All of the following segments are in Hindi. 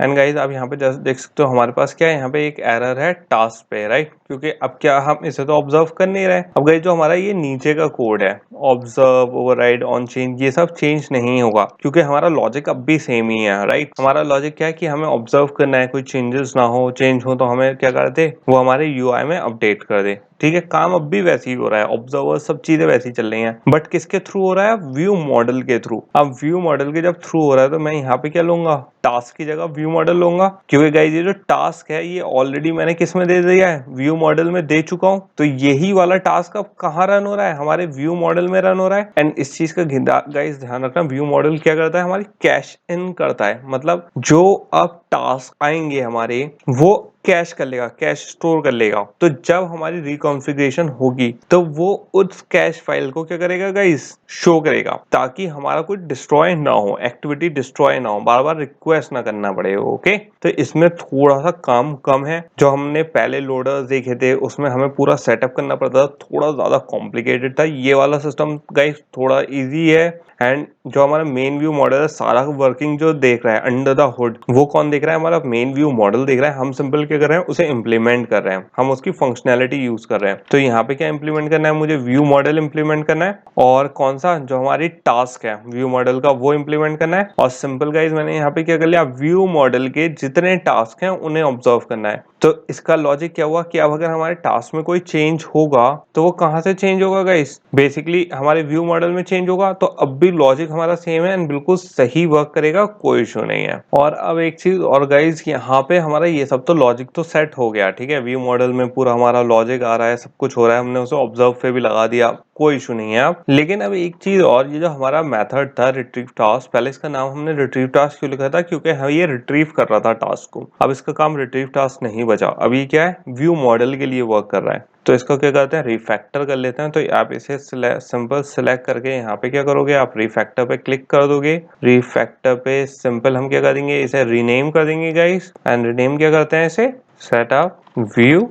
एंड गाइज आप यहाँ पे जैसे देख सकते हो हमारे पास क्या है, यहाँ पे एक एरर है टास्क पे, राइट, क्योंकि अब क्या हम इसे तो ऑब्जर्व कर नहीं रहे। अब गाइज जो हमारा ये नीचे का कोड है ऑब्जर्व, ओवरराइड, ऑन चेंज, ये सब चेंज नहीं होगा क्योंकि हमारा लॉजिक अब भी सेम ही है, राइट। हमारा लॉजिक क्या है कि हमें ऑब्जर्व करना है, कोई चेंजेस ना हो, चेंज हो तो हमें क्या कर दे, वो हमारे यूआई में अपडेट कर दे। ठीक है, काम अब भी वैसे ही हो रहा है, ऑब्जर्वर सब चीजें वैसी चल रही हैं, बट किसके थ्रू हो रहा है, व्यू मॉडल के थ्रू। अब व्यू मॉडल के जब थ्रू हो रहा है तो मैं यहाँ पे क्या लूंगा, टास्क की जगह व्यू मॉडल लूंगा, क्योंकि गाइस ये जो टास्क है ये ऑलरेडी मैंने किस में दे दिया है, व्यू मॉडल में दे चुका हूँ। तो यही वाला टास्क अब कहाँ रन हो रहा है, हमारे व्यू मॉडल में रन हो रहा है। एंड इस चीज का गाइस ध्यान रखना, व्यू मॉडल क्या करता है, हमारी कैश इन करता है, मतलब जो अब टास्क आएंगे हमारे वो कैश कर लेगा, कैश स्टोर कर लेगा। तो जब हमारी रिकॉन्फ़िगरेशन होगी तो वो उस कैश फाइल को क्या करेगा गाइस, शो करेगा, ताकि हमारा कुछ डिस्ट्रॉय ना हो, एक्टिविटी डिस्ट्रॉय ना हो, बार बार रिक्वेस्ट ना करना पड़े। ओके, तो इसमें थोड़ा सा काम कम है। जो हमने पहले लोडर्स देखे थे उसमें हमें पूरा सेटअप करना पड़ता था, थोड़ा ज्यादा कॉम्प्लिकेटेड था। ये वाला सिस्टम गाइस थोड़ा इजी है। एंड जो हमारा मेन व्यू मॉडल है, सारा वर्किंग जो देख रहा है अंडर द हुड, वो कौन देख रहा है, हमारा मेन व्यू मॉडल देख रहा है। हम सिंपल क्या कर रहे हैं, उसे इंप्लीमेंट कर रहे हैं, हम उसकी फंक्शनैलिटी यूज कर रहे हैं। तो यहाँ पे क्या इंप्लीमेंट करना है, मुझे व्यू मॉडल इंप्लीमेंट करना है, और कौन सा, जो हमारी टास्क है व्यू मॉडल का वो इंप्लीमेंट करना है। और सिंपल गाइज मैंने यहाँ पे क्या कर लिया, व्यू मॉडल के जितने टास्क हैं उन्हें ऑब्जर्व करना है। तो इसका लॉजिक क्या हुआ कि अब अगर हमारे टास्क में कोई चेंज होगा तो वो कहाँ से चेंज होगा गाइस, बेसिकली हमारे व्यू मॉडल में चेंज होगा। तो अब भी लॉजिक हमारा सेम है एंड बिल्कुल सही वर्क करेगा, कोई इशू नहीं है। और अब एक चीज और गाइस, यहाँ पे हमारा ये सब तो लॉजिक तो सेट हो गया, ठीक है, व्यू मॉडल में पूरा हमारा लॉजिक आ रहा है, सब कुछ हो रहा है, हमने उसे ऑब्जर्व पे भी लगा दिया, कोई इशू नहीं है अब। लेकिन अब एक चीज और, ये जो हमारा मेथड था रिट्रीव टास्क, पहले इसका नाम हमने रिट्रीव टास्क क्यों लिखा था, क्योंकि ये रिट्रीव कर रहा था टास्क को। अब इसका काम रिट्रीव टास्क नहीं बचा, अभी क्या है, व्यू मॉडल के लिए वर्क कर रहा है। तो इसको क्या करते हैं, रिफैक्टर कर लेते हैं। तो आप इसे सिंपल सिलेक्ट करके यहाँ पे क्या करोगे, आप रिफैक्टर पे क्लिक कर दोगे। रिफैक्टर पे सिंपल हम क्या करेंगे, इसे रीनेम कर देंगे गाइस। एंड रीनेम क्या करते हैं, इसे सेटअप व्यू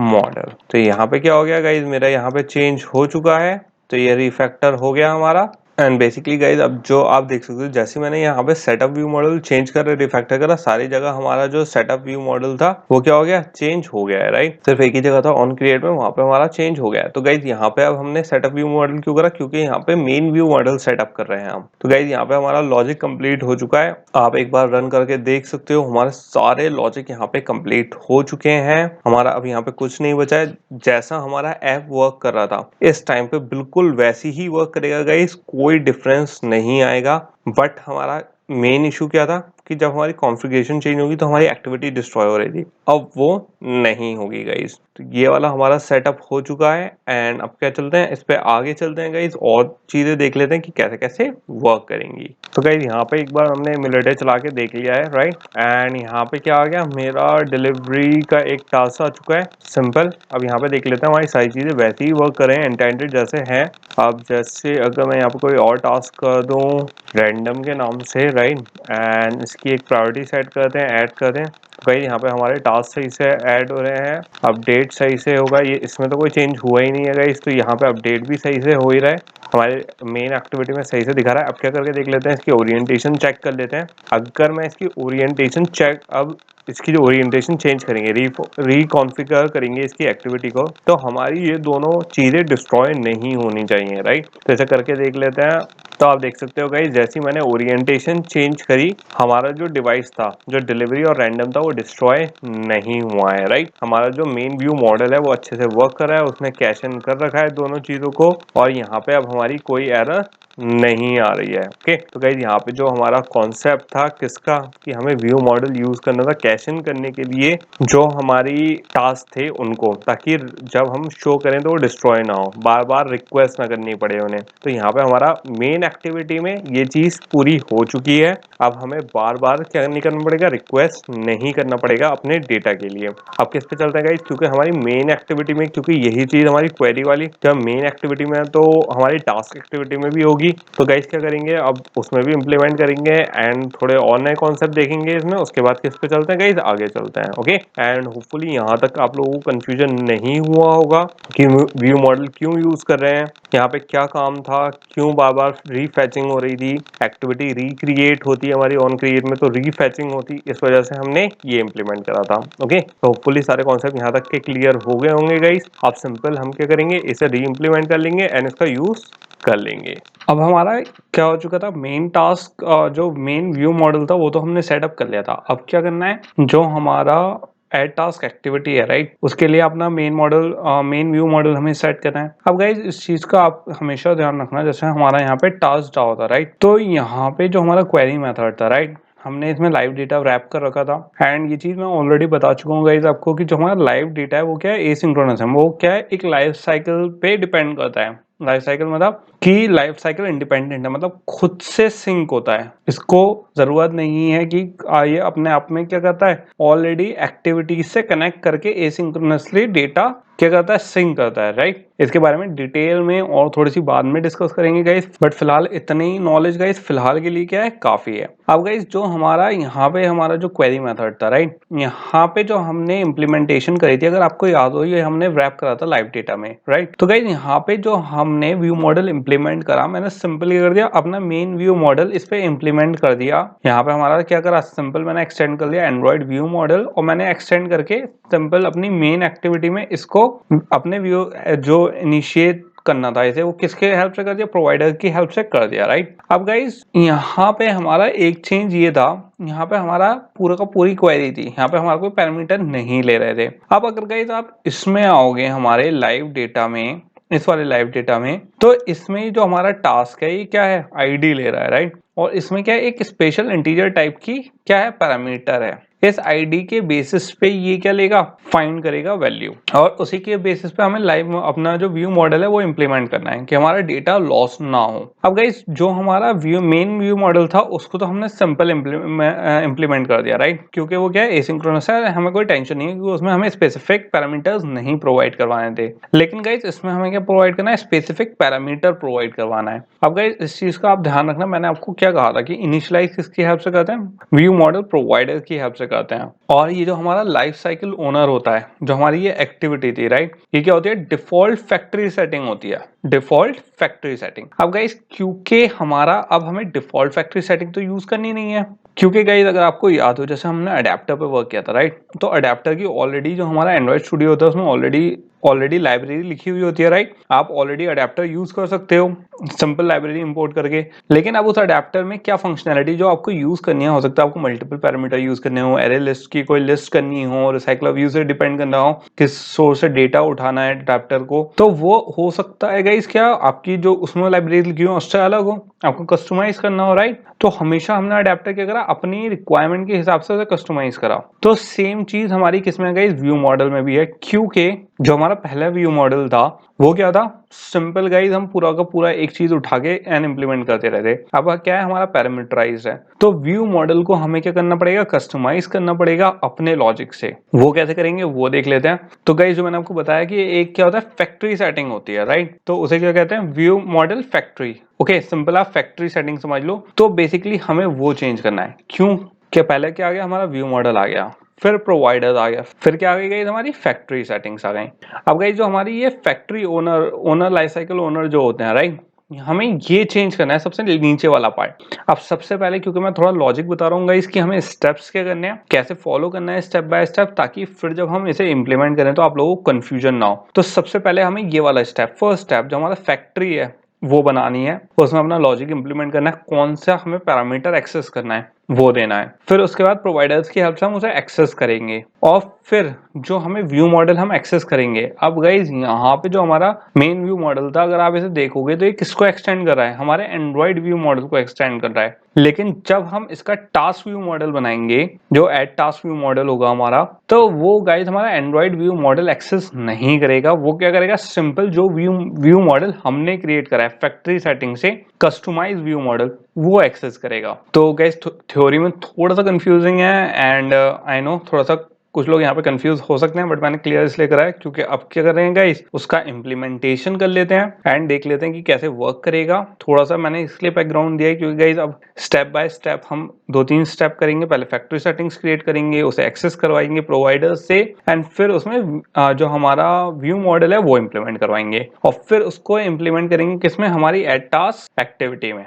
मॉडल। तो यहाँ पे क्या हो गया गाइज, मेरा यहाँ पे चेंज हो चुका है, तो ये रिफैक्टर हो गया हमारा। एंड बेसिकली गाइज अब जो आप देख सकते हो, जैसे मैंने यहाँ पे सेटअप व्यू मॉडल चेंज कर रिफैक्टर करा, सारी जगह हमारा जो सेटअप व्यू मॉडल था वो क्या हो गया, चेंज हो गया है, राइट। सिर्फ एक ही जगह था ऑन क्रिएट में, वहां पे हमारा चेंज हो गया है। तो गाइज यहाँ पे अब हमने सेटअप व्यू मॉडल क्यों करा, क्योंकि यहाँ पे मेन व्यू मॉडल सेटअप कर रहे हैं हम। तो गाइज यहाँ पे हमारा लॉजिक कंप्लीट हो चुका है, आप एक बार रन करके देख सकते हो, हमारे सारे लॉजिक यहाँ पे कंप्लीट हो चुके हैं। हमारा अब यहाँ पे कुछ नहीं बचा है, जैसा हमारा ऐप वर्क कर रहा था इस टाइम पे बिल्कुल वैसी ही वर्क करेगा गाइस, कोई डिफरेंस नहीं आएगा। बट हमारा मेन इशू क्या था कि जब हमारी कॉन्फ़िगरेशन चेंज होगी तो हमारी एक्टिविटी डिस्ट्रॉय हो रही थी, अब वो नहीं होगी गाइस। तो ये वाला हमारा सेटअप हो चुका है। एंड अब क्या चलते हैं, इस पे आगे चलते हैं गाइस, और चीजें देख लेते हैं कि कैसे कैसे वर्क करेंगी। तो गाइस यहाँ पे एक बार हमने एमुलेटर चला के देख लिया है, राइट। एंड यहाँ पे क्या आ गया, मेरा डिलीवरी का एक टास्क आ चुका है सिंपल। अब यहाँ पे देख लेते हैं हमारी सारी चीजें वैसे ही वर्क करें, इंटेंडेड जैसे हैं। अब जैसे अगर मैं यहाँ पे कोई और टास्क कर दूँ रैंडम के नाम से, राइट, एंड इसकी एक प्रायोरिटी सेट करते हैं, ऐड करते हैं। भाई यहाँ पे हमारे टास्क सही से ऐड हो रहे हैं, अपडेट सही से होगा, ये इसमें तो कोई चेंज हुआ ही नहीं है गाइस। तो यहाँ पे अपडेट भी सही से हो ही रहा है, हमारे मेन एक्टिविटी में सही से दिखा रहा है। अब क्या करके देख लेते हैं, इसकी ओरिएंटेशन चेक कर लेते हैं। अगर मैं इसकी ओरिएंटेशन चेक, अब इसकी जो ओरिएंटेशन चेंज करेंगे, रिकॉन्फ़िगर करेंगे इसकी एक्टिविटी को, तो हमारी ये दोनों चीज़ें डिस्ट्रॉय नहीं होनी चाहिए, राइट। तो ऐसा करके देख लेते हैं। तो आप देख सकते हो गाइस, जैसी मैंने ओरिएंटेशन चेंज करी, हमारा जो डिवाइस था, जो डिलीवरी और रैंडम था, वो डिस्ट्रॉय नहीं हुआ है, राइट। हमारा जो मेन व्यू मॉडल है वो अच्छे से वर्क कर रहा है, उसने कैश इन कर रखा है दोनों चीज़ों को, और यहाँ पे अब हमारी कोई एरर नहीं आ रही है। ओके, तो गाइस यहाँ पे जो हमारा कॉन्सेप्ट था किसका, कि हमें व्यू मॉडल यूज करना था कैश इन करने के लिए जो हमारी टास्क थे उनको, ताकि जब हम शो करें तो वो डिस्ट्रॉय ना हो, बार बार रिक्वेस्ट ना करनी पड़े उन्हें। तो यहाँ पे हमारा मेन एक्टिविटी में ये चीज पूरी हो चुकी है। अब हमें बार बार क्या नहीं करना पड़ेगा, रिक्वेस्ट नहीं करना पड़ेगा अपने डेटा के लिए। अब किस पे चलते हैं गाइस, क्योंकि हमारी मेन एक्टिविटी में, क्योंकि यही चीज हमारी क्वेरी वाली जब मेन एक्टिविटी में है तो हमारी टास्क एक्टिविटी में भी होगी। तो गाइस क्या करेंगे, अब उसमें भी इम्प्लीमेंट करेंगे एंड थोड़े और नए कॉन्सेप्ट देखेंगे इसमें। उसके बाद किस पे चलते हैं गाइस, आगे चलते हैं। ओके, एंड होपफुली यहाँ तक आप लोगों को कंफ्यूजन नहीं हुआ होगा कि व्यू मॉडल क्यों यूज कर रहे हैं, यहाँ पे क्या काम था, क्यों बार बार रीफैचिंग हो रही थी, एक्टिविटी रिक्रिएट होती होती हमारी ऑन क्रिएट में तो रीफैचिंग होती, इस वजह से हमने ये इंप्लीमेंट करा था। ओके, तो होपफुली सारे कॉन्सेप्ट यहाँ तक के क्लियर हो गए होंगे गाइस। अब सिंपल हम क्या करेंगे, इसे री इम्प्लीमेंट कर लेंगे एंड इसका यूज कर लेंगे। अब हमारा क्या हो चुका था, मेन टास्क जो मेन व्यू मॉडल था वो तो हमने सेटअप कर लिया था। अब क्या करना है, जो हमारा एड टास्क एक्टिविटी है राइट, उसके लिए अपना मेन व्यू मॉडल हमें सेट करना है। अब गाइज इस चीज का आप हमेशा ध्यान रखना, जैसे हमारा यहाँ पे टास्क डाउन होता राइट, तो यहाँ पे जो हमारा क्वेरी मेथड था राइट, हमने इसमें लाइव डेटा रैप कर रखा था। एंड ये चीज मैं ऑलरेडी बता चुका हूँ गाइज आपको कि जो हमारा लाइव डेटा है वो क्या है, एसिंक्रोनस है। वो क्या है, एक लाइफ साइकिल पे डिपेंड करता है। लाइफ साइकिल मतलब कि लाइफ साइकिल इंडिपेंडेंट है, मतलब खुद से सिंक होता है। इसको जरूरत नहीं है कि ये अपने आप में क्या करता है, ऑलरेडी एक्टिविटी से कनेक्ट करके एसिंक्रोनसली डेटा क्या करता है, सिंक करता है राइट। इसके बारे में डिटेल में और थोड़ी सी बाद में डिस्कस करेंगे गाइस, बट फिलहाल इतनी ही नॉलेज गाइस फिलहाल के लिए क्या है, काफी है। अब गाइस जो हमारा यहाँ पे हमारा जो क्वेरी मेथड था राइट, यहाँ पे जो हमने इम्प्लीमेंटेशन करी थी, अगर आपको याद हो, ये हमने रैप करा था लाइव डेटा में राइट। तो गाइस यहाँ पे जो हमने व्यू मॉडल इंप्लीमेंट करा, मैंने सिंपल कर दिया अपना मेन व्यू मॉडल इस पे इंप्लीमेंट कर दिया। यहाँ पे हमारा क्या करा, सिंपल मैंने एक्सटेंड कर लिया एंड्रॉइड व्यू मॉडल, और मैंने एक्सटेंड करके सिंपल अपनी मेन एक्टिविटी में इसको अपने व्यू जो इनिशिएट करना था इसे, वो किसके हेल्प से कर दिया, प्रोवाइडर की हेल्प से कर दिया राइट। अब गाइस यहाँ पे हमारा एक चेंज ये था, यहाँ पे हमारा पूरा का पूरी क्वेरी थी, यहाँ पे हमारा कोई पैरामीटर नहीं ले रहे थे। अब अगर गाइस आप इसमें आओगे हमारे लाइव डेटा में, इस वाले लाइव डेटा में, तो इसमें जो हमारा टास्क है ये क्या है, आईडी ले रहा है राइट। और इसमें क्या है, एक स्पेशल इंटीजर टाइप की क्या है, पैरामीटर है। इस आईडी के बेसिस पे ये क्या लेगा, फाइंड करेगा वैल्यू, और उसी के बेसिस पे हमें लाइव अपना जो व्यू मॉडल है वो इंप्लीमेंट करना है कि हमारा डेटा लॉस ना हो। अब गाइस जो हमारा मेन व्यू मॉडल था उसको तो हमने सिंपल इंप्लीमेंट कर दिया राइट, क्योंकि वो क्या है, एसिंक्रोनस है, हमें कोई टेंशन नहीं है क्योंकि उसमें हमें स्पेसिफिक पैरामीटर्स नहीं प्रोवाइड करवाने थे। लेकिन गाइस इसमें हमें क्या प्रोवाइड करना है, स्पेसिफिक पैरामीटर प्रोवाइड करवाना है। अब गाइस इस चीज का आप ध्यान रखना, मैंने आपको क्या कहा था कि इनिशियलाइज किसकी हेल्प से करते हैं, व्यू मॉडल प्रोवाइडर की हेल्प से करते हैं। और ये जो हमारा लाइफ साइकिल ओनर होता है, जो हमारी ये एक्टिविटी थी राइट, ये क्या होती है, डिफॉल्ट फैक्ट्री सेटिंग होती है, डिफॉल्ट फैक्ट्री सेटिंग। अब गाइस क्योंकि हमारा अब हमें डिफॉल्ट फैक्ट्री सेटिंग तो यूज करनी नहीं है, क्योंकि गाइस अगर आपको याद हो जैसे हमने अडेप्टर पे वर्क किया था राइट, तो अडेप्टर की ऑलरेडी जो हमारा एंड्रॉइड स्टूडियो होता है उसमें ऑलरेडी लाइब्रेरी लिखी हुई होती है राइट। आप ऑलरेडी अडेप्टर यूज कर सकते हो सिंपल लाइब्रेरी इंपोर्ट करके। लेकिन अब उस अडेप्टर में क्या फंक्शनैलिटी जो आपको यूज करनी है, हो सकता है आपको मल्टीपल पैरामीटर यूज करने हो, एरे लिस्ट की कोई लिस्ट करनी हो, रिसाइकल व्यू से डिपेंड करना हो, किस सोर्स से डेटा उठाना है अडेप्टर को, तो वो हो सकता है गाइस क्या आपकी जो उसमें लाइब्रेरी लिखी हो उससे अलग हो, आपको कस्टमाइज करना हो राइट। तो हमेशा हमने अडेप्टर क्या करा, अपनी रिक्वायरमेंट के हिसाब से उसे कस्टमाइज करा। तो सेम चीज हमारी किसमें गाइस, व्यू मॉडल में भी है, क्योंकि जो हमारा पहला व्यू मॉडल था वो क्या था, सिंपल गाइस हम पूरा का पूरा एक चीज उठा के एंड इंप्लीमेंट करते रहते। अब क्या है, हमारा पैरामीटराइज्ड है, तो व्यू मॉडल को हमें क्या करना पड़ेगा, कस्टमाइज करना पड़ेगा अपने लॉजिक से। वो कैसे करेंगे वो देख लेते हैं। तो गाइस जो मैंने आपको बताया कि एक क्या होता है, फैक्ट्री सेटिंग होती है राइट, तो उसे क्या कहते हैं, view model factory. Okay simple आप फैक्ट्री सेटिंग समझ लो। तो बेसिकली हमें वो चेंज करना है, क्यों, क्या पहले क्या आ गया, हमारा व्यू मॉडल आ गया, फिर प्रोवाइडर आ गया, फिर क्या आ गई हमारी फैक्ट्री सेटिंग्स आ गई। अब गाइस जो हमारी ये factory owner life cycle owner जो होते हैं राइट, हमें ये चेंज करना है सबसे नीचे वाला पार्ट। अब सबसे पहले क्योंकि मैं थोड़ा लॉजिक बता रहा हूँ गाइस कि हमें स्टेप्स क्या करने हैं, कैसे फॉलो करना है स्टेप बाय स्टेप, ताकि फिर जब हम इसे इंप्लीमेंट करें तो आप लोगों को कंफ्यूजन ना हो। तो सबसे पहले हमें ये वाला स्टेप, फर्स्ट स्टेप जो हमारा फैक्ट्री है वो बनानी है, उसमें अपना लॉजिक इंप्लीमेंट करना है, कौन सा हमें पैरामीटर एक्सेस करना है वो देना है। फिर उसके बाद प्रोवाइडर्स की हेल्प से हम उसे एक्सेस करेंगे, और फिर जो हमें व्यू मॉडल हम एक्सेस करेंगे। अब गाइज यहाँ पे जो हमारा मेन व्यू मॉडल था, अगर आप इसे देखोगे तो ये किसको एक्सटेंड कर रहा है, हमारे एंड्रॉइड व्यू मॉडल को एक्सटेंड कर रहा है। लेकिन जब हम इसका टास्क व्यू मॉडल बनाएंगे, जो एड टास्क व्यू मॉडल होगा हमारा, तो वो गाइज हमारा एंड्रॉइड व्यू मॉडल एक्सेस नहीं करेगा। वो क्या करेगा, सिंपल जो व्यू मॉडल हमने क्रिएट करा है फैक्ट्री सेटिंग से, कस्टमाइज व्यू मॉडल, वो एक्सेस करेगा। तो गाइस थ्योरी में थोड़ा सा कंफ्यूजिंग है, एंड आई नो थोड़ा सा कुछ लोग यहाँ पे कंफ्यूज हो सकते हैं, बट मैंने क्लियर इसलिए करा है क्योंकि अब क्या कर रहे हैं गाइस, उसका इम्प्लीमेंटेशन कर लेते हैं एंड देख लेते हैं कि कैसे वर्क करेगा। थोड़ा सा मैंने इसलिए बैकग्राउंड दिया है क्योंकि गाइस अब स्टेप बाय स्टेप हम 2-3 स्टेप करेंगे। पहले फैक्ट्री सेटिंग्स क्रिएट करेंगे, उसे एक्सेस करवाएंगे प्रोवाइडर से, एंड फिर उसमें जो हमारा व्यू मॉडल है वो इम्प्लीमेंट करवाएंगे, और फिर उसको इम्प्लीमेंट करेंगे किसमें, हमारी एड टास्क एक्टिविटी में।